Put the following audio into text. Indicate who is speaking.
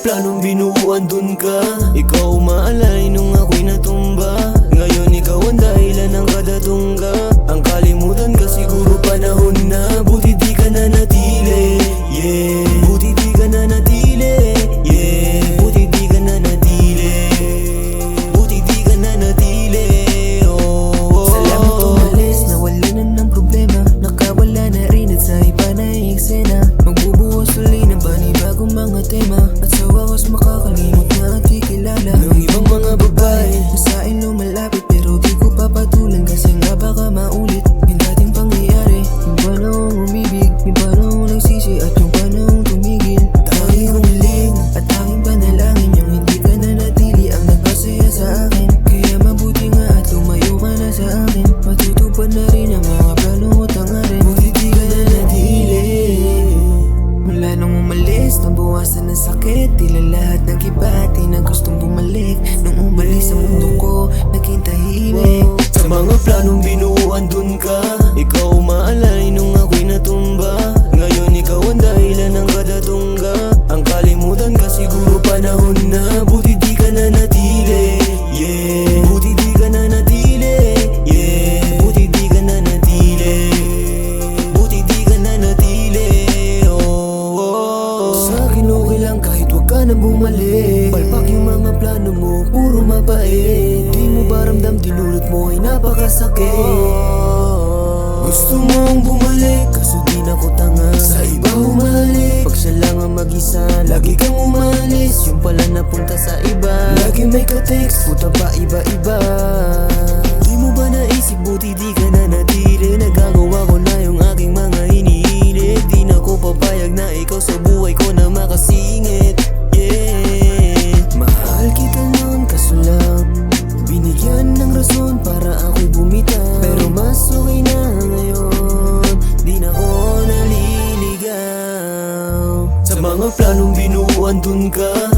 Speaker 1: planong binuuan dun ka. Ikaw umaalay nung ako'y natumba. Ngayon ikaw ang dahilan ng kadatungga. Ang kalimutan ka siguro panahon na. Buti di ka na natili, yeah. Buti di ka na natili, yeah. Buti di ka na natili, buti di ka na natili, oh.
Speaker 2: Salamat umalis, nawalan na ng problema. Nakawala na rin at sa iba na eksena. Magbubuhos uli ng panibagong mga tema. At sa wakas makakalimot na at kikilala
Speaker 1: Yung ibang mga babae
Speaker 2: sa akin lumalapit pero di ko papatulan. Kasi nga baka maulit yung dating pangyayari. Yung panahong umibig, yung panahong nagsisi at yung panahong tumigil. Tangi kong hiling at aking panalangin yung hindi ka na natili ang nagpasaya sa akin. Kaya mabuti nga at tumayo ka na sa akin. Matutupad na rin ang mga plano ko tangarin. Buti di ka na natili. Mula nung umalis, nabawasan ng sakit. Tila lahat ng kibati na gustong bumalik. Nung umalis sa mundo ko, naging tahimik.
Speaker 1: Sa mga planong binuuan dun ka. Ikaw umaalay nung ako'y natumba. Ngayon ikaw ang dahilan ng kadatungga. Ang kalimutan ka siguro panahon na. Buti di ka na natili, yeah. Buti di ka na natili, yeah. Buti di ka na natili, buti di ka na natili, oh.
Speaker 2: Sa akin okay lang kahit wag ka na bumalik. Palpak yung mga plano mo, puro mapait. Di mo ba ramdam dinulot mo ay napakasakit.
Speaker 1: Gusto mong bumalik, kaso di na ko tanga.
Speaker 2: Sa iba humalik,
Speaker 1: Pag siya lang ang mag-isa, lagi kang umalis. Yung pala napunta sa iba.
Speaker 2: lagi may ka-text,
Speaker 1: Puta pa iba-iba. Di mo ba naisip buti di ka na natili? Nagagawa ko na yung aking mga hinihilig. Di na ko papayag na ikaw sa buhay ko na makasingit, yeah.
Speaker 2: mahal kita noon kaso lang binigyan ng rason para ako'y bumitaw.
Speaker 1: Pero mas okay na ngayon, di na ko naliligaw. Sa mga planong binuuan dun ka.